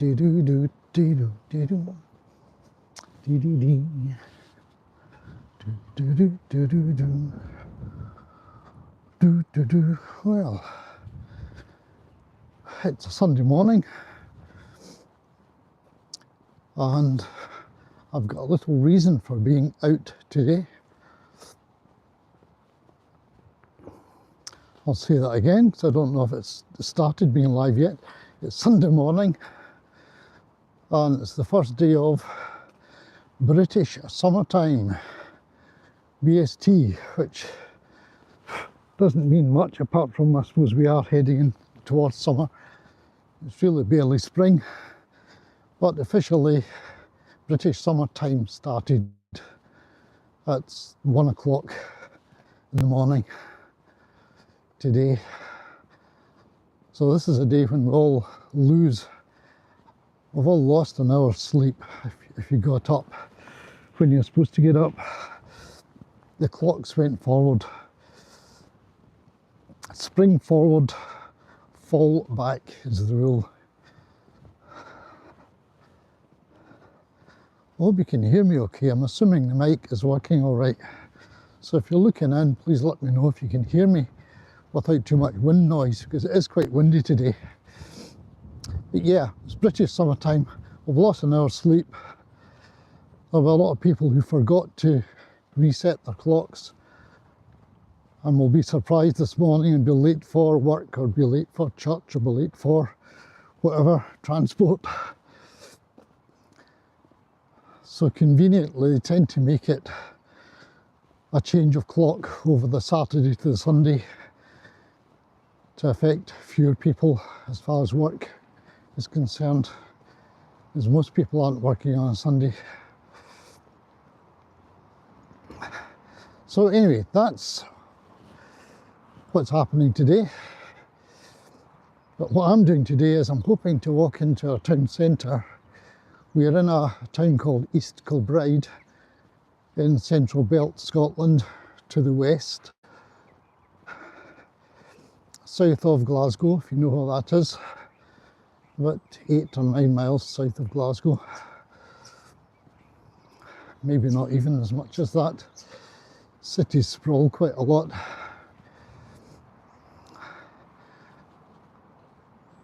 Do do do do do do do do do do do do do do do do do. Well, it's a Sunday morning, and I've got a little reason for being out today. I'll say that again because I don't know if it's started being live yet. It's Sunday morning, and it's the first day of British summertime, BST, which doesn't mean much apart from, I suppose, we are heading in towards summer. It's really barely spring, but officially British summertime started at 1 o'clock in the morning today. So this is a day when we've all lost an hour's sleep if you got up when you're supposed to get up. The clocks went forward. Spring forward, fall back is the rule. I hope you can hear me okay. I'm assuming the mic is working all right. So if you're looking in, please let me know if you can hear me without too much wind noise, because it is quite windy today. But yeah, it's British summertime. We've lost an hour's sleep. There were a lot of people who forgot to reset their clocks and will be surprised this morning and be late for work, or be late for church, or be late for whatever, transport. So conveniently, they tend to make it a change of clock over the Saturday to the Sunday to affect fewer people as far as work is concerned, as most people aren't working on a Sunday. So anyway, that's what's happening today. But what I'm doing today is I'm hoping to walk into our town centre. We're in a town called East Kilbride in Central Belt, Scotland, to the west, south of Glasgow, if you know where that is, about 8 or 9 miles south of Glasgow. Maybe not even as much as that. Cities sprawl quite a lot.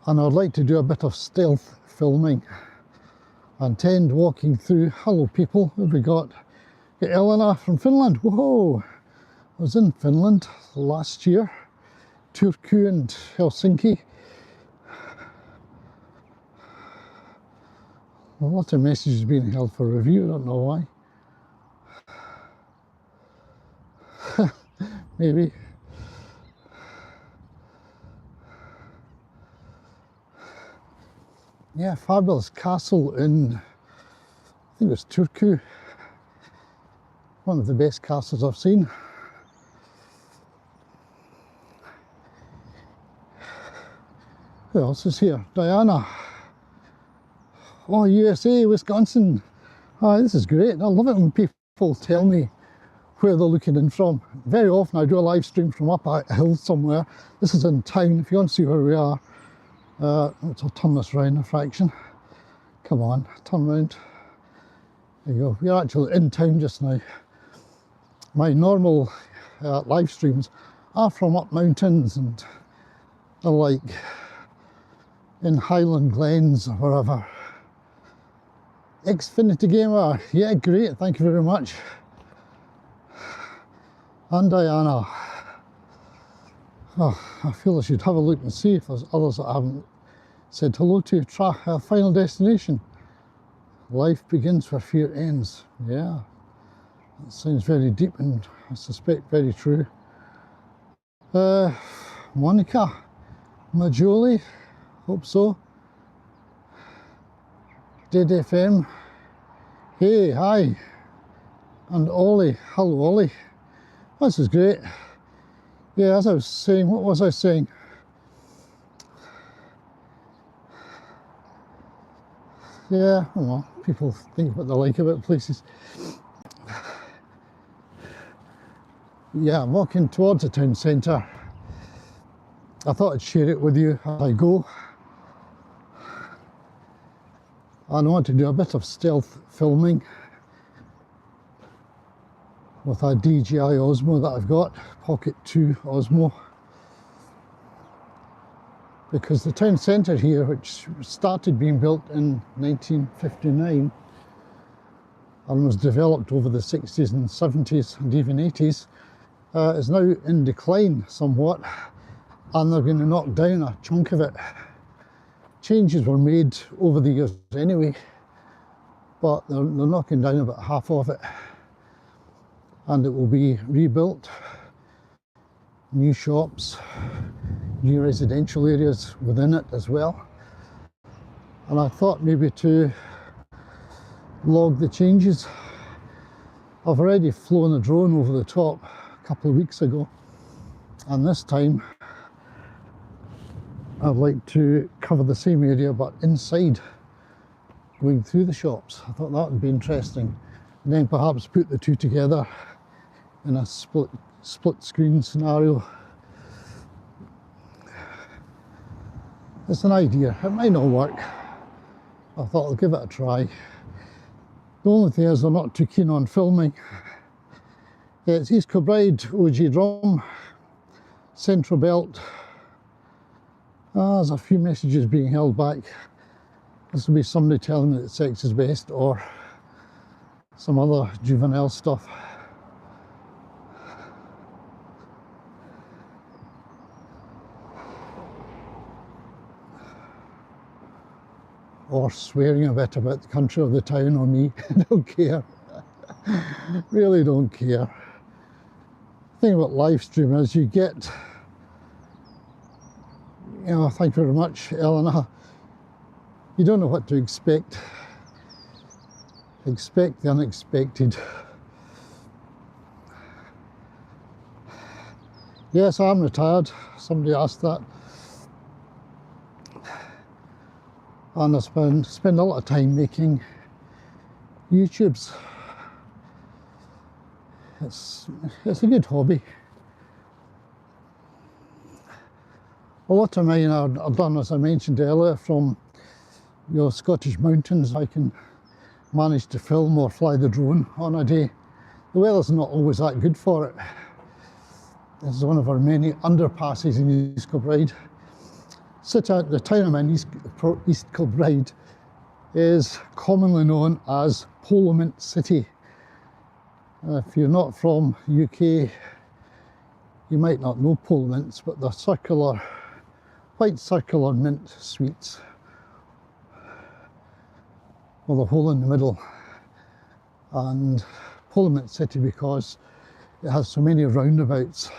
And I'd like to do a bit of stealth filming. I intend walking through. Hello people, who have we got? Got Elena from Finland. Whoa! I was in Finland last year, Turku and Helsinki. A lot of messages being held for review, I don't know why. Maybe. Yeah, fabulous castle in, I think it was Turku. One of the best castles I've seen. Who else is here? Diana. Oh, USA, Wisconsin. Oh, this is great. I love it when people tell me where they're looking in from. Very often I do a live stream from up a hill somewhere. This is in town, if you want to see where we are. Let's turn this round a fraction. Come on, turn round. There you go. We're actually in town just now. My normal live streams are from up mountains and they're like in Highland Glens or wherever. Xfinity Gamer, yeah, great, thank you very much. And Diana. Oh, I feel I should have a look and see if there's others that I haven't said hello to. Final destination. Life begins where fear ends. Yeah, that sounds very deep and I suspect very true. Monica, Majoli, hope so. Dead FM, hey, hi. And Ollie, hello Ollie. This is great. Yeah, as I was saying, what was I saying? Yeah, well, people think what they like about places. Yeah, I'm walking towards the town centre. I thought I'd share it with you as I go. And I want to do a bit of stealth filming with a DJI Osmo that I've got, Pocket 2 Osmo. Because the town centre here, which started being built in 1959 and was developed over the 60s and 70s and even 80s, is now in decline somewhat, and they're going to knock down a chunk of it. Changes were made over the years anyway, but they're knocking down about half of it, and it will be rebuilt. New shops, new residential areas within it as well. And I thought maybe to log the changes. I've already flown a drone over the top a couple of weeks ago, and this time I'd like to cover the same area but inside, going through the shops. I thought that would be interesting, and then perhaps put the two together in a split screen scenario. It's an idea, it might not work. I thought I'll give it a try. The only thing is I'm not too keen on filming. It's East Kilbride, OG Drum, Central Belt. There's a few messages being held back. This will be somebody telling me that sex is best, or some other juvenile stuff. Or swearing a bit about the country or the town or me. I don't care. Really don't care. The thing about live stream is you get, thank you very much, Eleanor. You don't know what to expect. Expect the unexpected. Yes, I'm retired. Somebody asked that. And I spend a lot of time making YouTubes. It's a good hobby. A lot of mine are done, as I mentioned earlier, from Scottish mountains. I can manage to film or fly the drone on a day. The weather's not always that good for it. This is one of our many underpasses in East Kilbride. The town I'm in, East Kilbride, is commonly known as Parliament City. If you're not from UK, you might not know Parliaments, but they're circular, white circular mint sweets with a hole in the middle. And Parliament City because it has so many roundabouts.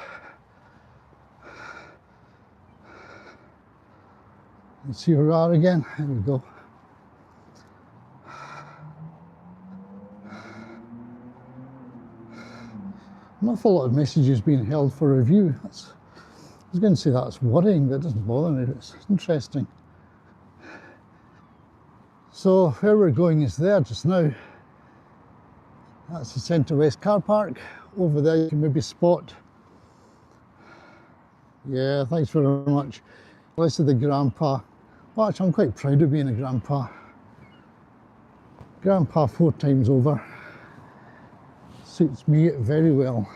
Let's see where we are again. There we go. An awful lot of messages being held for review. I was going to say that's worrying, but it doesn't bother me. It's interesting. So where we're going is there just now. That's the Centre West car park. Over there you can maybe spot. Yeah, thanks very much. This is the grandpa. Well, actually, I'm quite proud of being a grandpa. Grandpa 4 times over. Suits me very well.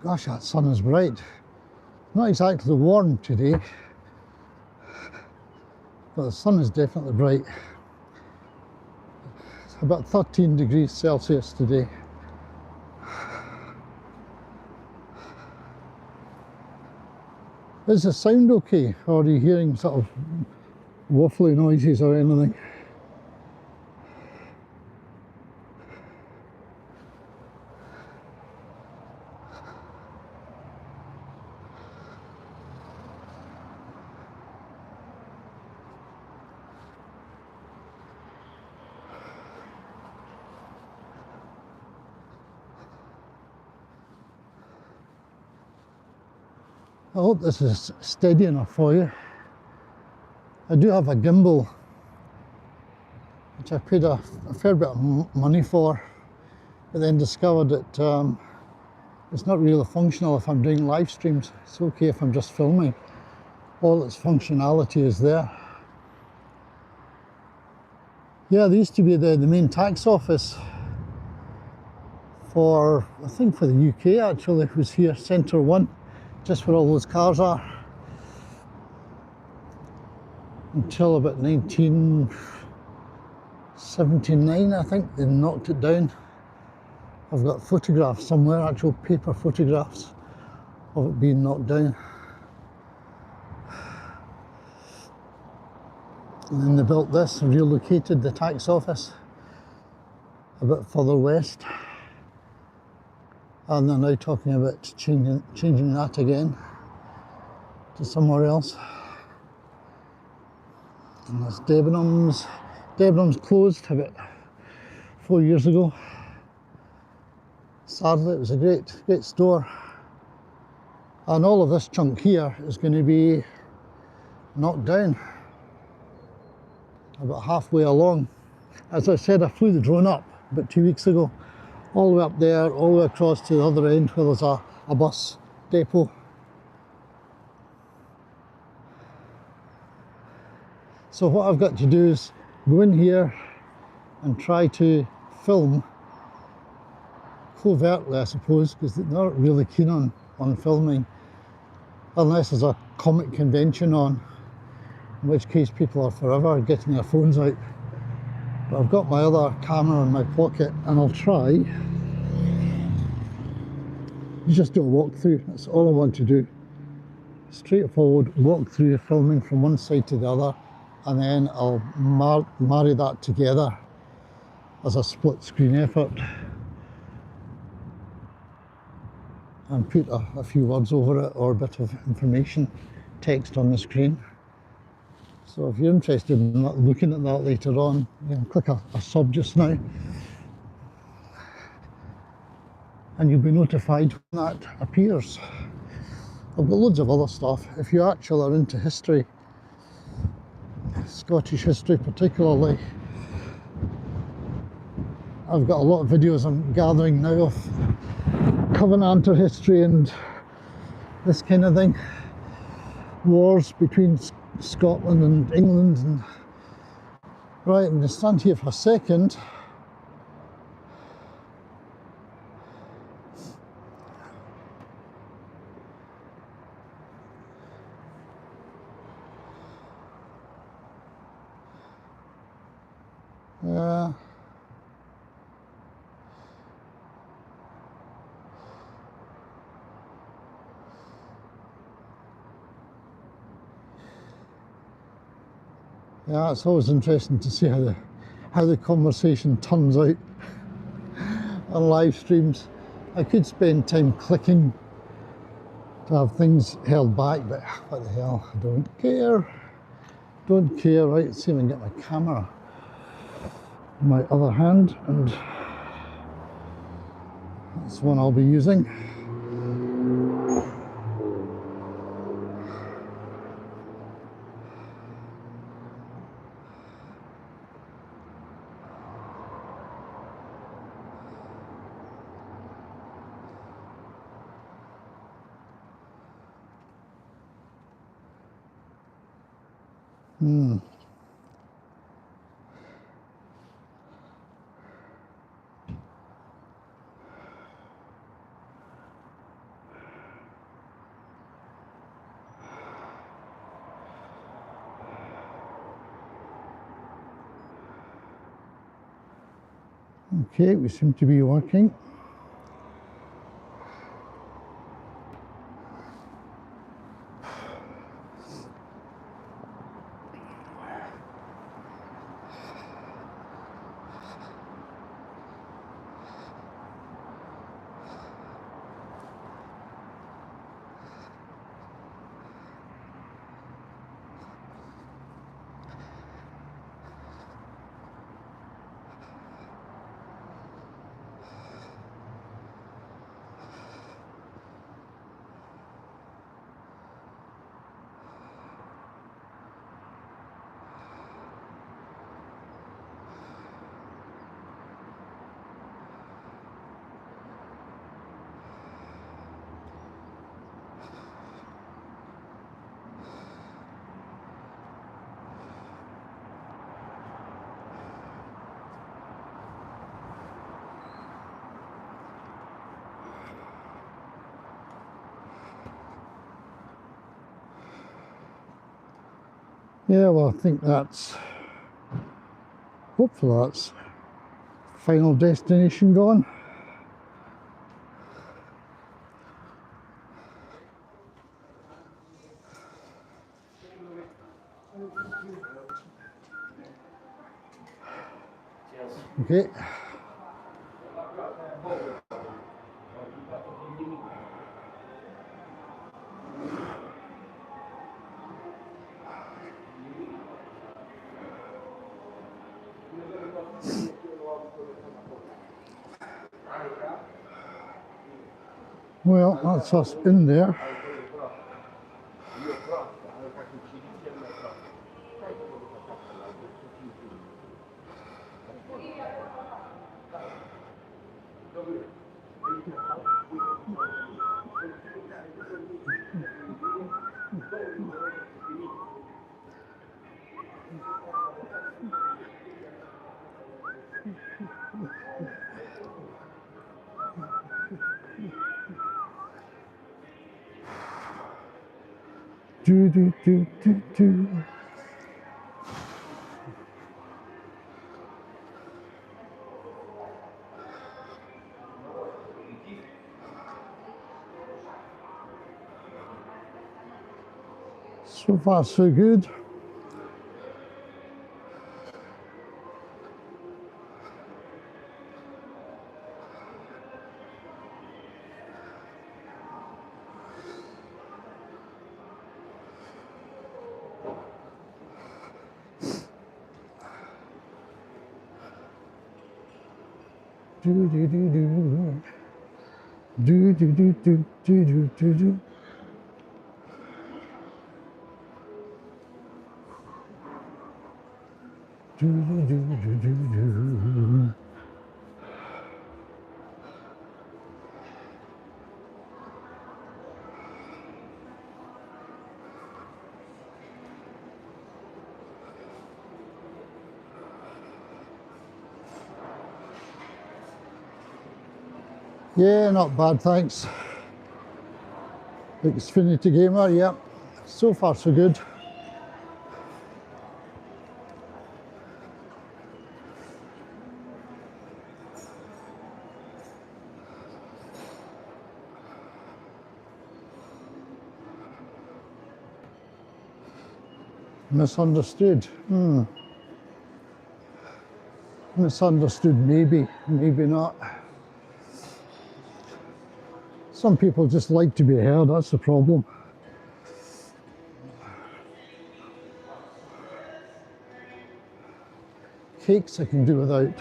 Gosh, that sun is bright. Not exactly warm today, but the sun is definitely bright. It's about 13 degrees Celsius today. Is the sound okay, or are you hearing sort of waffly noises or anything? I hope this is steady enough for you. I do have a gimbal, which I paid a fair bit of money for, but then discovered that It's not really functional if I'm doing live streams. It's okay if I'm just filming. All its functionality is there. Yeah, there used to be the main tax office for, I think for the UK actually, who's here, Centre 1, just where all those cars are. Until about 1979, I think, they knocked it down. I've got photographs somewhere, actual paper photographs of it being knocked down. And then they built this, relocated the tax office a bit further west. And they're now talking about changing that again to somewhere else. And there's Debenhams. Debenhams closed about 4 years ago. Sadly, it was a great store. And all of this chunk here is going to be knocked down about halfway along. As I said, I flew the drone up about 2 weeks ago, all the way up there, all the way across to the other end where there's a bus depot. So what I've got to do is go in here and try to film covertly, I suppose, because they're not really keen on filming unless there's a comic convention on, in which case people are forever getting their phones out. But I've got my other camera in my pocket and I'll try. You just do a walkthrough, that's all I want to do. Straightforward walkthrough, filming from one side to the other, and then I'll marry that together as a split screen effort and put a few words over it or a bit of information, text on the screen. So if you're interested in looking at that later on, you can click a sub just now and you'll be notified when that appears. I've got loads of other stuff. If you actually are into history, Scottish history particularly, I've got a lot of videos I'm gathering now of Covenanter history and this kind of thing. Wars between Scotland and England. And right, I'm going to stand here for a second. Yeah, it's always interesting to see how the conversation turns out on live streams. I could spend time clicking to have things held back, but what the hell, I don't care. Don't care. Right, let's see if I can get my camera in my other hand, and that's one I'll be using. Okay, we seem to be working. Yeah, well, I think that's, hopefully that's final destination gone. Okay. Well, that's us in there. Do, do, do, do, do. So far, so good. Do, do, do, do. Do, do, do, do, do, do, do, do. Do, do, do, do, do, do. Yeah, not bad, thanks. Xfinity Gamer, yep. So far, so good. Misunderstood. Misunderstood, maybe, maybe not. Some people just like to be heard, that's the problem. Cakes I can do without.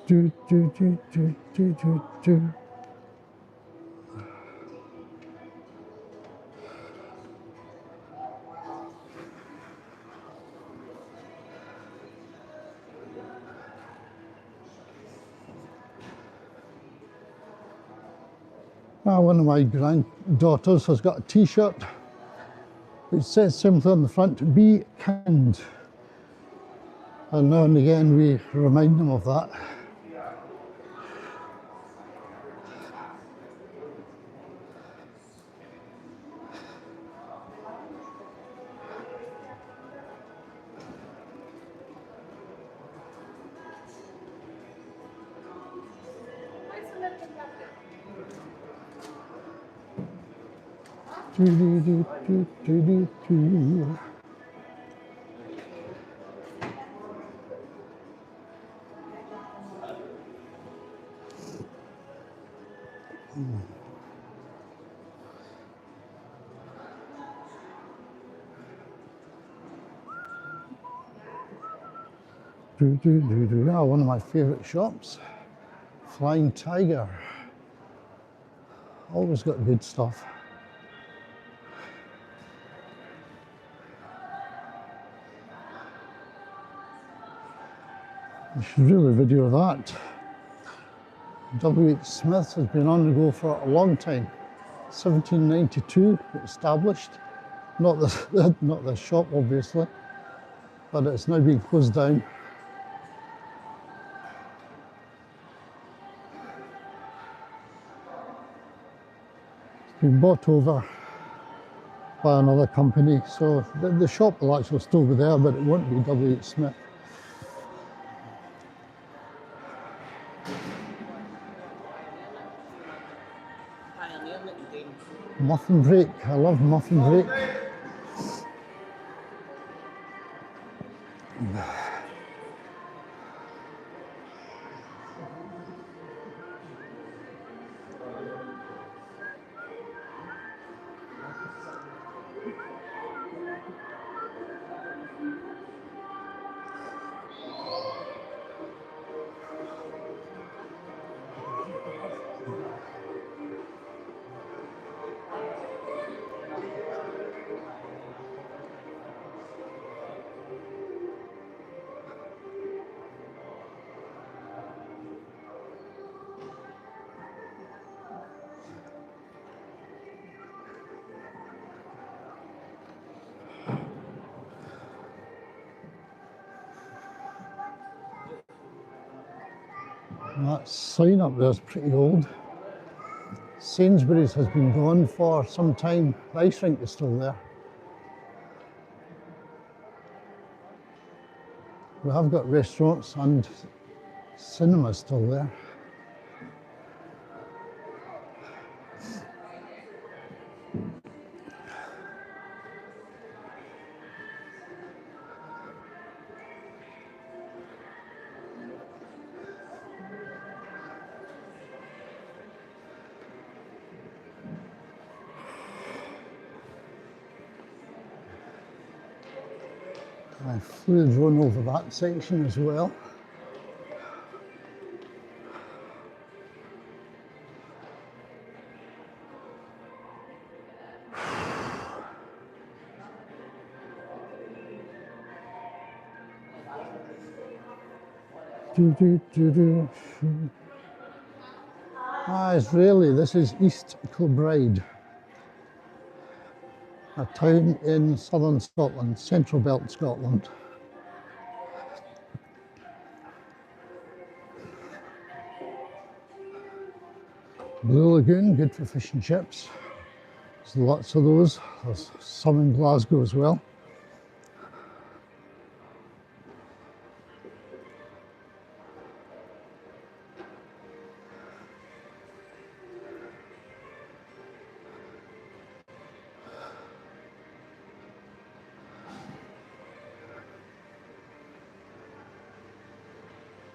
Do, do, do, do, do, do, do. One of my granddaughters has got a t-shirt which says simply on the front, be kind. And now and again we remind them of that. Do, do, do, do, do, do, do. Do, do, do, do. Ah, one of my favourite shops, Flying Tiger. Always got good stuff. I should really video that. W.H. Smith has been on the go for a long time. 1792 established. Not the shop obviously, but it's now being closed down. It's been bought over by another company, so the shop will actually still be there, but it won't be W.H. Smith. Muffin break, I love muffin break. That sign up there is pretty old. Sainsbury's has been gone for some time. The ice rink is still there. We have got restaurants and cinemas still there. I flew a drone over that section as well. Israeli, this is East Kilbride, a town in southern Scotland, Central Belt Scotland. Blue Lagoon, good for fish and chips. There's lots of those. There's some in Glasgow as well.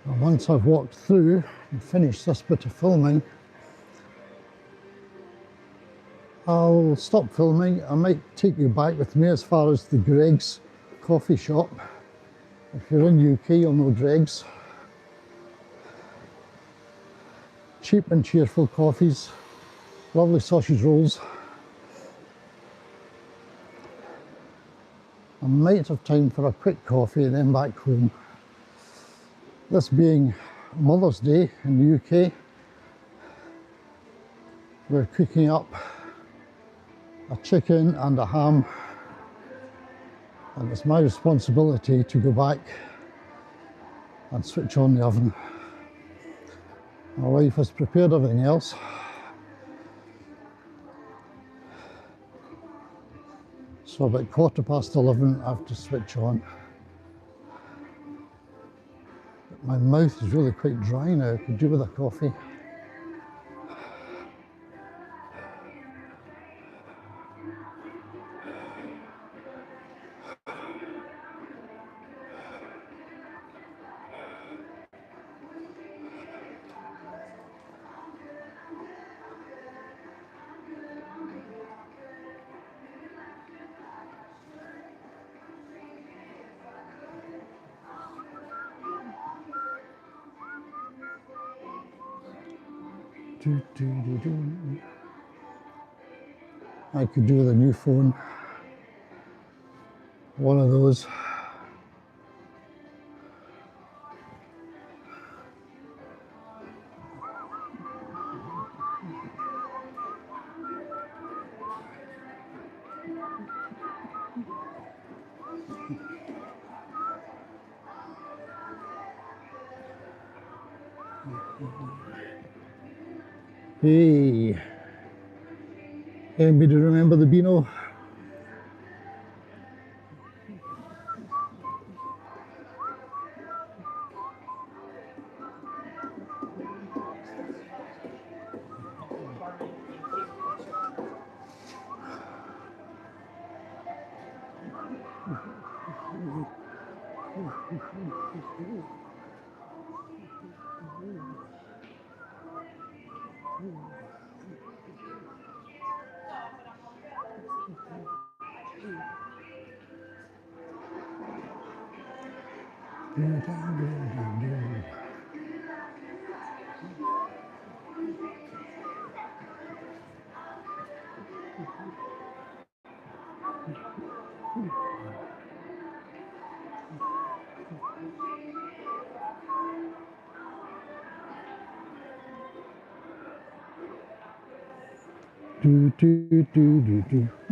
And once I've walked through and finished this bit of filming, I'll stop filming. I might take you back with me as far as the Greg's coffee shop. If you're in UK, you'll know Greg's. Cheap and cheerful coffees, lovely sausage rolls. I might have time for a quick coffee and then back home. This being Mother's Day in the UK, we're cooking up a chicken and a ham, and it's my responsibility to go back and switch on the oven. My wife has prepared everything else. So about 11:15 I have to switch on. My mouth is really quite dry now, could do with a coffee. I could do with a new phone, one of those. Hey, anybody remember the Beano?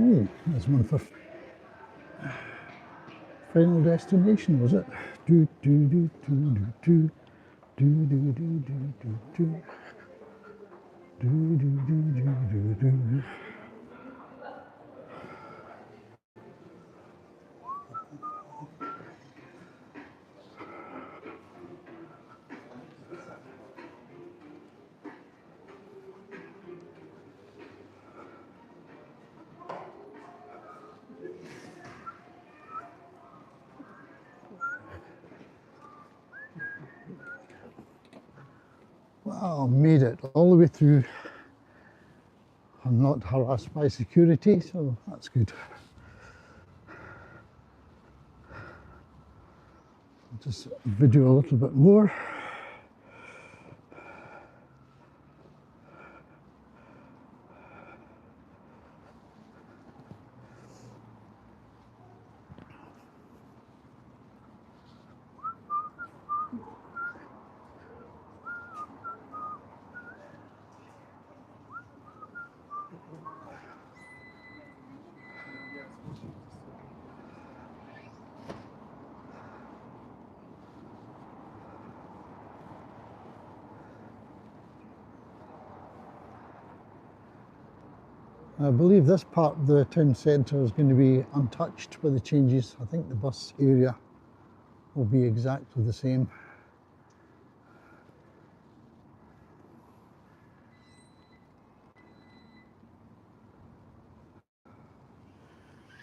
Oh, that's one for Final Destination, was it? Do do do do do do do do do do do do do do do do. Wow, made it all the way through. I'm not harassed by security, so that's good. I'll just video a little bit more. I believe this part of the town centre is going to be untouched by the changes. I think the bus area will be exactly the same.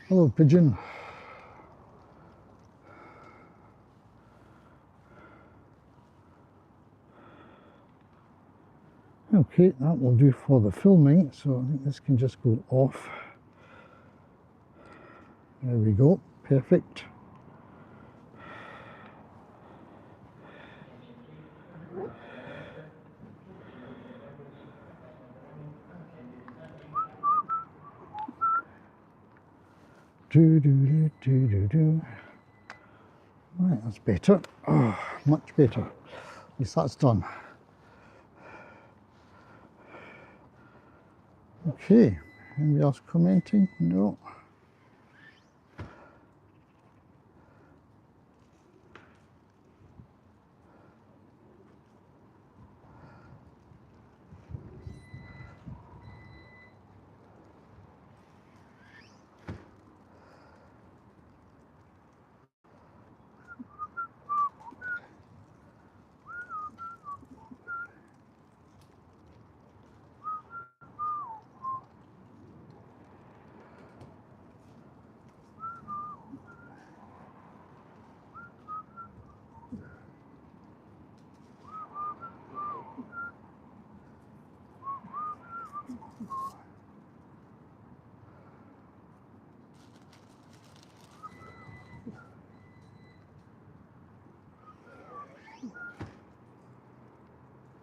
Hello, pigeon. Okay, that will do for the filming, so I think this can just go off. There we go, perfect. Do do do do do do. Right, that's better. Oh, much better. At least that's done. Okay, anybody else commenting? No.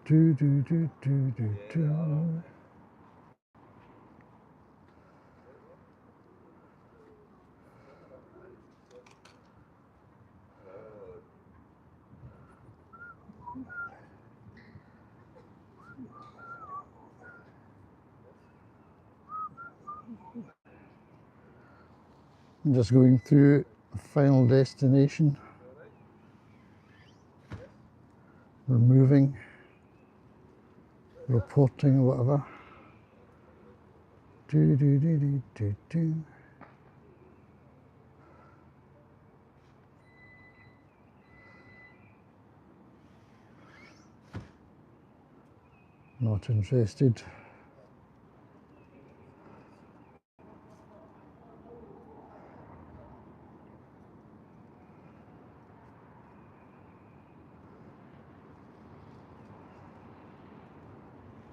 Do do do do do do. I'm just going through Final Destination, removing reporting or whatever. Do, do, do, do, do, do. Not interested.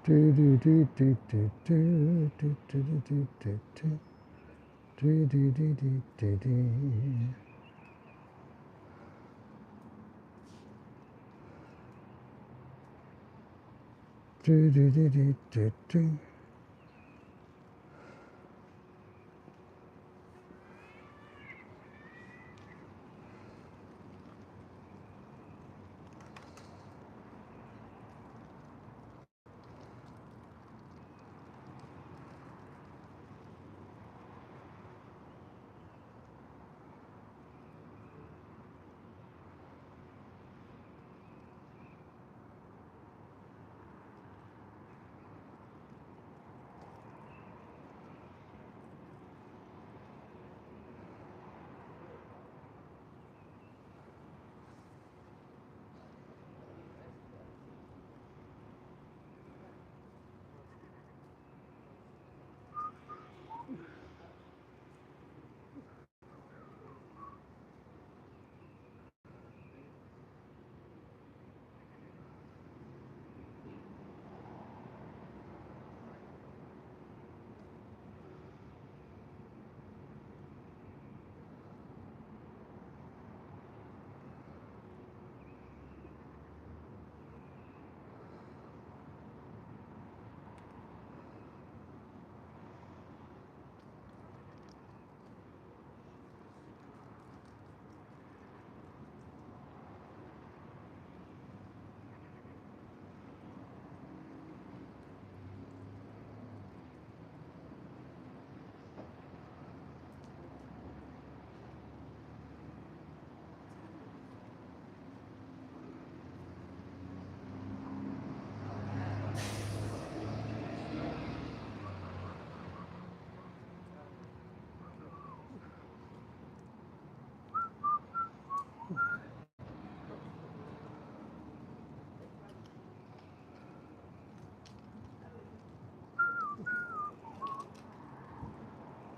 Do do do do do do do do do do do do do do do do do. Do do do do do do.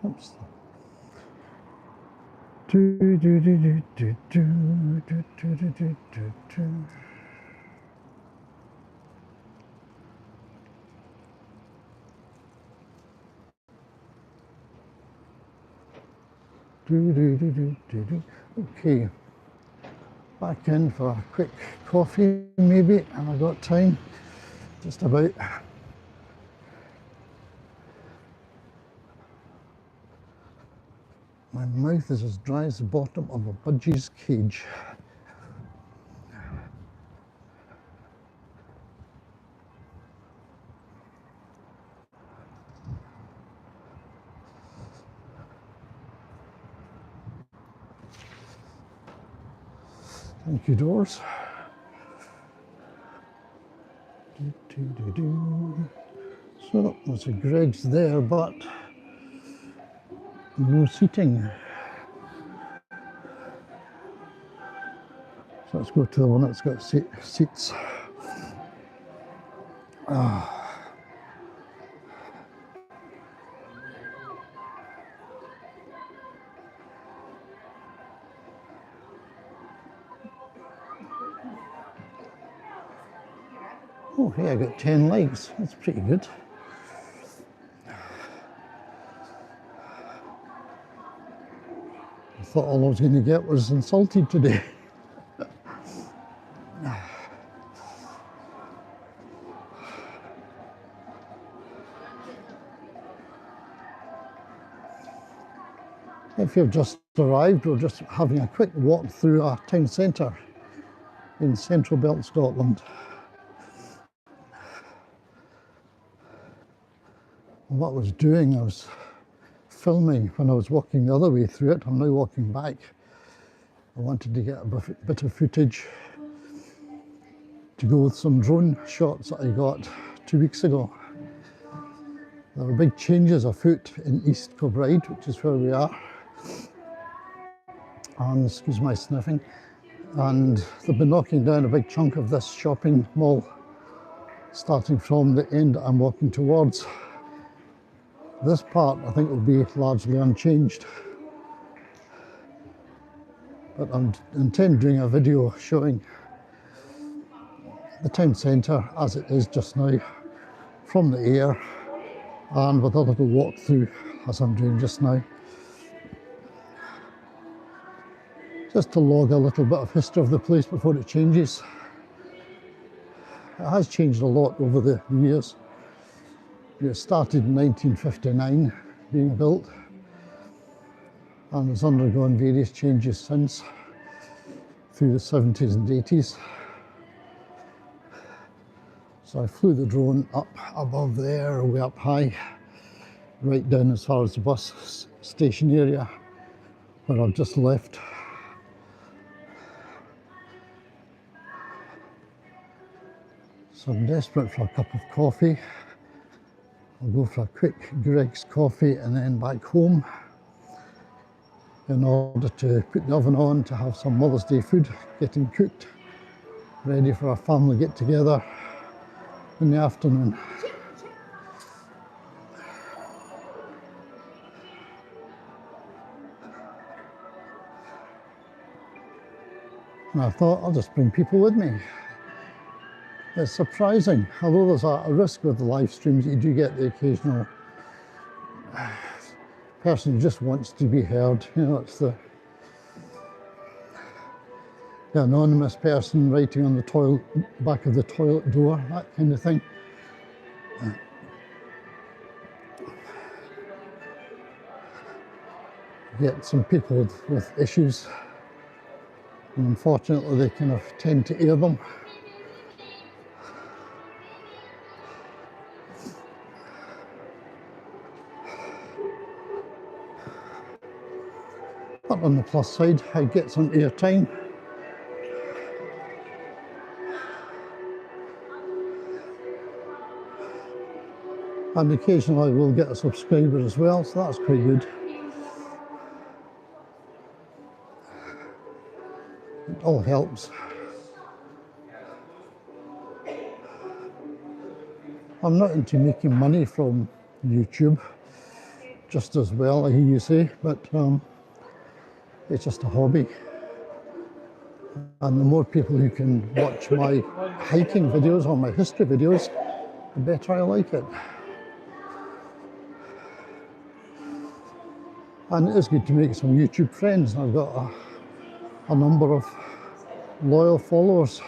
Oops. Do do do do do do do do do do do. Do do do do do do. Okay, back in for a quick coffee maybe, and I've got time, just about. My mouth is as dry as the bottom of a budgie's cage. Thank you, doors. Do, do, do, do. So there's a Greg's there, but no seating. So let's go to the one that's got seats. Oh, hey, I got 10 legs. That's pretty good. I thought all I was going to get was insulted today. If you've just arrived, we're just having a quick walk through our town centre in Central Belt, Scotland. And what I was doing, I was filming when I was walking the other way through it. I'm now walking back. I wanted to get a bit of footage to go with some drone shots that I got 2 weeks ago. There are big changes afoot in East Kilbride, which is where we are. And excuse my sniffing. And they've been knocking down a big chunk of this shopping mall, starting from the end I'm walking towards. This part I think will be largely unchanged. But I intend doing a video showing the town centre as it is just now from the air, and with a little walk through as I'm doing just now. Just to log a little bit of history of the place before it changes. It has changed a lot over the years. It started in 1959 being built, and it's undergone various changes since through the 70s and 80s. So I flew the drone up above there, way up high, right down as far as the bus station area where I've just left. So I'm desperate for a cup of coffee. I'll go for a quick Greg's coffee and then back home in order to put the oven on to have some Mother's Day food getting cooked, ready for a family get together in the afternoon. And I thought I'll just bring people with me. It's surprising, although there's a risk with the live streams, you do get the occasional person who just wants to be heard. You know, it's the anonymous person writing on the toilet, back of the toilet door, that kind of thing. Get some people with issues, and unfortunately they kind of tend to air them. But on the plus side, I get some airtime. And occasionally I will get a subscriber as well, so that's quite good. It all helps. I'm not into making money from YouTube, just as well, I hear you say, but it's just a hobby. And the more people who can watch my hiking videos or my history videos, the better I like it. And it is good to make some YouTube friends. I've got a number of loyal followers.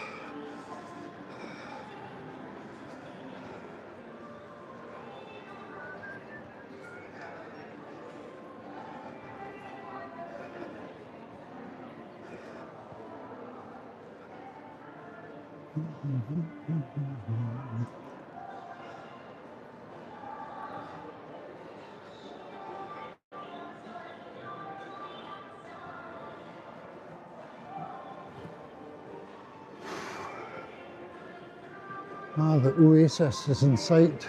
Ah, the oasis is in sight.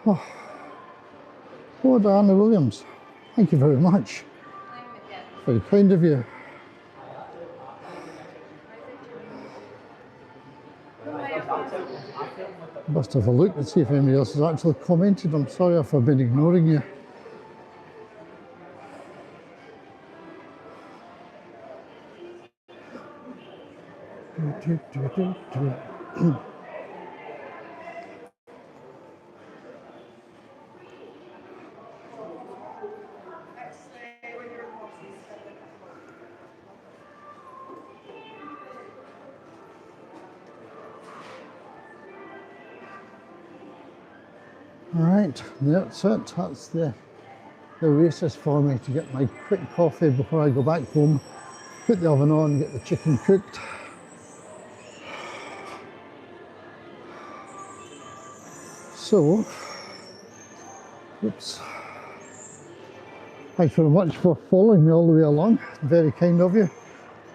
Oh, Diana Williams, thank you very much. Very kind of you. Must have a look and see if anybody else has actually commented. I'm sorry if I've been ignoring you. Right, that's it. That's the oasis for me to get my quick coffee before I go back home, put the oven on, get the chicken cooked. So, oops. Thanks very much for following me all the way along. Very kind of you.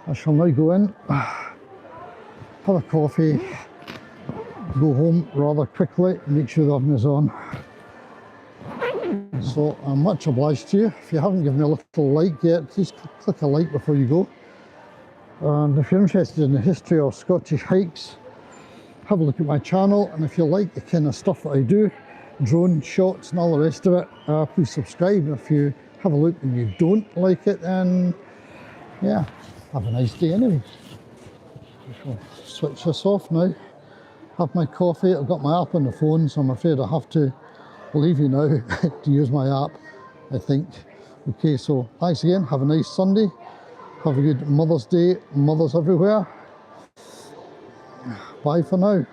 I shall now go in, have a coffee, go home rather quickly, make sure the oven is on. So I'm much obliged to you. If you haven't given me a little like yet, please click a like before you go. And if you're interested in the history of Scottish hikes, have a look at my channel. And if you like the kind of stuff that I do, drone shots and all the rest of it, please subscribe. And if you have a look and you don't like it, then yeah, have a nice day anyway. I'll switch this off now, have my coffee. I've got my app on the phone, so I'm afraid I have to leave you now to use my app, I think. Okay, so thanks again. Have a nice Sunday. Have a good Mother's Day, mothers everywhere. Bye for now.